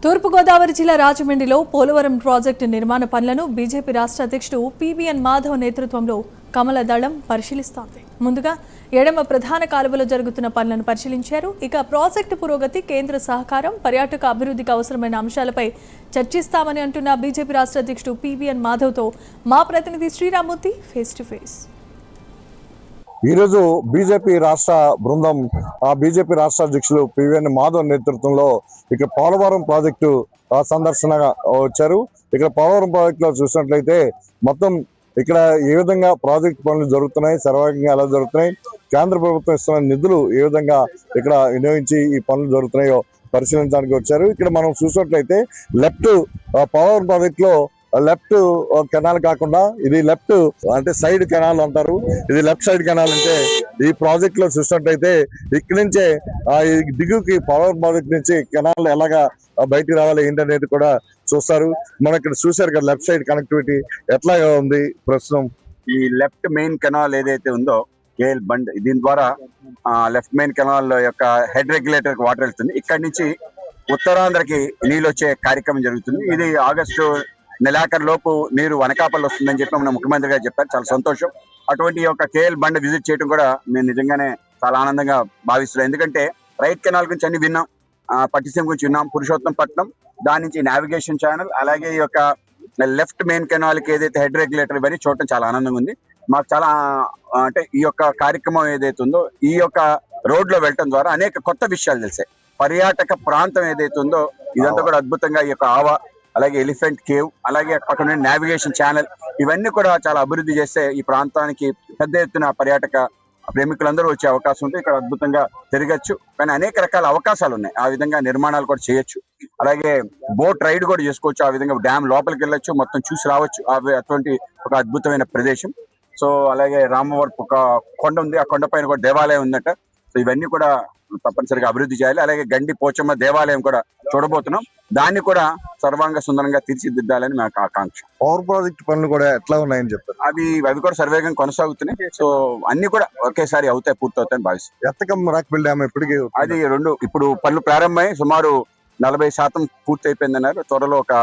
తూర్పుగోదావరి జిల్లా రాజమండ్రిలో పోలవరం ప్రాజెక్టు నిర్మాణ పనులను బీజేపీ రాష్ట్ర అధ్యక్షుడు పీవీఎన్ మాధవ్ నేతృత్వంలో కమల దళం పరిశీలిస్తోంది. ముందుగా ఎడమ ప్రధాన కాలువలో జరుగుతున్న పనులను పరిశీలించారు. ఇక ప్రాజెక్టు పురోగతి, కేంద్ర సహకారం, పర్యాటక అభివృద్ధికి అవసరమైన అంశాలపై చర్చిస్తామని అంటున్న బీజేపీ రాష్ట్ర అధ్యక్షుడు పీవీఎన్ మాధవ్తో మా ప్రతినిధి శ్రీరామూర్తి ఫేస్ టు ఫేస్. ఈరోజు బీజేపీ రాష్ట్ర బృందం బీజేపీ రాష్ట్ర అధ్యక్షులు పీవీఎన్ మాధవ్ నేతృత్వంలో ఇక్కడ పోలవరం ప్రాజెక్టు సందర్శనగా వచ్చారు. ఇక్కడ పోలవరం ప్రాజెక్టులో చూసినట్లయితే మొత్తం ఇక్కడ ఏ విధంగా ప్రాజెక్టు పనులు జరుగుతున్నాయి, సర్వేగంగా ఎలా జరుగుతున్నాయి, కేంద్ర ప్రభుత్వం ఇస్తున్న నిధులు ఏ విధంగా ఇక్కడ వినియోగించి ఈ పనులు జరుగుతున్నాయో పరిశీలించడానికి వచ్చారు. ఇక్కడ మనం చూసినట్లయితే లెఫ్ట్ పోలవరం ప్రాజెక్టులో లెఫ్ట్ కెనాల్ కాకుండా ఇది లెఫ్ట్ అంటే సైడ్ కెనాల్ అంటారు. ఇది లెఫ్ట్ సైడ్ కెనాల్ అంటే ఈ ప్రాజెక్ట్ లో చూసినట్టయితే ఇక్కడి నుంచే దిగుకి పవర్ ప్రాజెక్ట్ నుంచి కెనాల్ ఎలాగా బయటికి రావాలి ఏంటనేది కూడా చూస్తారు. మనం ఇక్కడ చూసారు కదా లెఫ్ట్ సైడ్ కనెక్టివిటీ ఎట్లాగా ఉంది ప్రస్తుతం. ఈ లెఫ్ట్ మెయిన్ కెనాల్ ఏదైతే ఉందో కేఎల్ బండ్, దీని ద్వారా లెఫ్ట్ మెయిన్ కెనాల్ యొక్క హెడ్ రెగ్యులేటర్ వాటర్ వెళ్తుంది. ఇక్కడి నుంచి ఉత్తరాంధ్రకి నీళ్ళు వచ్చే కార్యక్రమం జరుగుతుంది. ఇది ఆగస్టు నెలాఖరు లోపు నీరు వనకాపల్లి వస్తుందని చెప్పి మన ముఖ్యమంత్రి గారు చెప్పారు. చాలా సంతోషం. అటువంటి యొక్క కేఎల్ బండ్ విజిట్ చేయడం కూడా మేము నిజంగానే చాలా ఆనందంగా భావిస్తున్నాం. ఎందుకంటే రైట్ కెనాల్ గురించి అన్ని విన్నాం, పట్టిసీమ గురించి విన్నాం, పురుషోత్తంపట్నం, దాని నుంచి నావిగేషన్ ఛానల్, అలాగే ఈ యొక్క లెఫ్ట్ మెయిన్ కెనాల్ కి ఏదైతే హెడ్ రెగ్యులేటర్ ఇవన్నీ చూడటం చాలా ఆనందంగా ఉంది. మాకు చాలా అంటే ఈ యొక్క కార్యక్రమం ఏదైతే ఉందో ఈ యొక్క రోడ్ లో వెళ్ళటం ద్వారా అనేక కొత్త విషయాలు తెలిసాయి. పర్యాటక ప్రాంతం ఏదైతే ఉందో ఇదంతా కూడా అద్భుతంగా ఈ యొక్క ఆవా, అలాగే ఎలిఫెంట్ కేవ్, అలాగే పక్కన నావిగేషన్ ఛానల్ ఇవన్నీ కూడా చాలా అభివృద్ధి చేస్తే ఈ ప్రాంతానికి పెద్ద ఎత్తున పర్యాటక ప్రేమికులందరూ వచ్చే అవకాశం ఉంది. ఇక్కడ అద్భుతంగా తిరగచ్చు, కానీ అనేక రకాల అవకాశాలు ఉన్నాయి. ఆ విధంగా నిర్మాణాలు కూడా చేయొచ్చు. అలాగే బోట్ రైడ్ కూడా చేసుకోవచ్చు. ఆ విధంగా డ్యామ్ లోపలికి వెళ్ళొచ్చు, మొత్తం చూసి రావచ్చు. అటువంటి ఒక అద్భుతమైన ప్రదేశం. సో అలాగే రామవరపు ఒక కొండ ఉంది, ఆ కొండ పైన కూడా దేవాలయం ఉందట. సో ఇవన్నీ కూడా తప్పనిసరిగా అభివృద్ధి చేయాలి. అలాగే గండి పోచమ్మ దేవాలయం కూడా చూడబోతున్నాం. దాన్ని కూడా సర్వాంగ సుందరంగా తీర్చిదిద్దాలని మాకు ఆకాంక్ష. పవర్ ప్రాజెక్ట్ పనులు కూడా ఎట్లా ఉన్నాయని చెప్తారు. అవి కూడా సర్వేగంగా కొనసాగుతున్నాయి. సో అన్ని కూడా ఒకేసారి అవుతాయి, పూర్తవుతాయని భావిస్తాం. ఎత్తకం రాక్బిల్ డ్యామ్ ఎప్పటికీ అది ఇప్పుడు పనులు ప్రారంభమై సుమారు 40% పూర్తి అయిపోయిందన్నారు. త్వరలో ఒక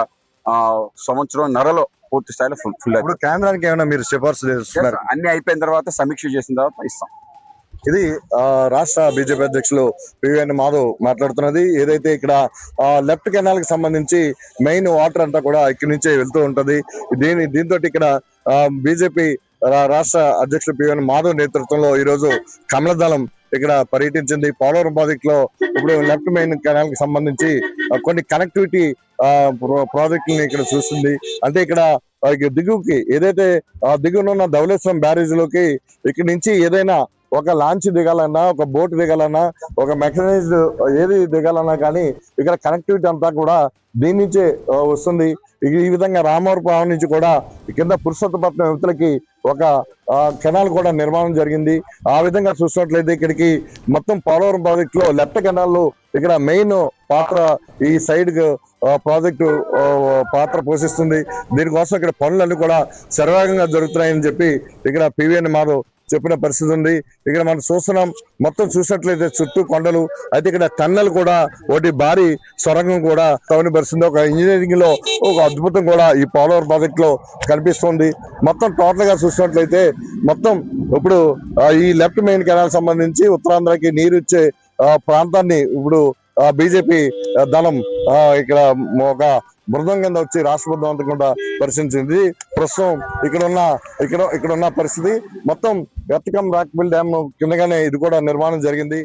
సంవత్సరం నరలో పూర్తి స్థాయిలో ఫుల్ అయిపోయింది. కేంద్రానికి ఏమైనా మీరు సిఫార్సు చేస్తున్నారు? అన్ని అయిపోయిన తర్వాత సమీక్ష చేసిన తర్వాత ఇస్తాం. ఇది రాష్ట్ర బీజేపీ అధ్యక్షులు పీవీఎన్ మాధవ్ మాట్లాడుతున్నది. ఏదైతే ఇక్కడ లెఫ్ట్ కెనాల్ కి సంబంధించి మెయిన్ వాటర్ అంతా కూడా ఇక్కడి నుంచే వెళ్తూ ఉంటది. దీంతో ఇక్కడ బీజేపీ రాష్ట్ర అధ్యక్షులు పీవీఎన్ మాధవ్ నేతృత్వంలో ఈ రోజు కమల దళం ఇక్కడ పర్యటించింది. పోలవరం ప్రాజెక్ట్ లో ఇప్పుడు లెఫ్ట్ మెయిన్ కెనాల్ కి సంబంధించి కొన్ని కనెక్టివిటీ ప్రాజెక్టులను ఇక్కడ చూస్తుంది. అంటే ఇక్కడ దిగువకి ఏదైతే దిగువనున్న ధవళేశ్వరం బ్యారేజ్ లోకి ఇక్కడి నుంచి ఏదైనా ఒక లాంచ్ దిగాలన్నా, ఒక బోట్ దిగాలన్నా, ఒక మెకనైజ్డ్ ఏది దిగాలన్నా కానీ ఇక్కడ కనెక్టివిటీ అంతా కూడా దీని నుంచే వస్తుంది. ఈ విధంగా రామవరపురం నుంచి కూడా కింద పురుషోత్తపట్నం యువతలకి ఒక కెనాల్ కూడా నిర్మాణం జరిగింది. ఆ విధంగా చూసినట్లయితే ఇక్కడికి మొత్తం పోలవరం ప్రాజెక్ట్ లో లెఫ్ట్ కెనాల్ ఇక్కడ మెయిన్ పాత్ర ఈ సైడ్ ప్రాజెక్టు పాత్ర పోషిస్తుంది. దీనికోసం ఇక్కడ పనులన్నీ కూడా సర్వేగంగా జరుగుతున్నాయని చెప్పి ఇక్కడ పీవీఎన్ మాధవ్ చెప్పిన పరిస్థితి ఉంది. ఇక్కడ మనం చూస్తున్నాం, మొత్తం చూసినట్లయితే చుట్టూ కొండలు, అయితే ఇక్కడ టన్నెల్ కూడా ఒకటి భారీ సొరంగం కూడా తవని పరిస్థితి. ఒక ఇంజనీరింగ్ లో ఒక అద్భుతం కూడా ఈ పోలవరం ప్రాజెక్ట్ లో కనిపిస్తుంది. మొత్తం టోటల్ గా చూసినట్లయితే మొత్తం ఇప్పుడు ఈ లెఫ్ట్ మెయిన్ కెనాల్ సంబంధించి ఉత్తరాంధ్రకి నీరు ఇచ్చే ప్రాంతాన్ని ఇప్పుడు బీజేపీ దళం ఇక్కడ ఒక బృందం కింద వచ్చి రాష్ట్ర బృందం అంతా కూడా పరిశీలించింది. ప్రస్తుతం ఇక్కడ ఉన్న పరిస్థితి మొత్తం ఎత్తకం రాక్బిల్ డ్యామ్ కిందగానే ఇది కూడా నిర్మాణం జరిగింది.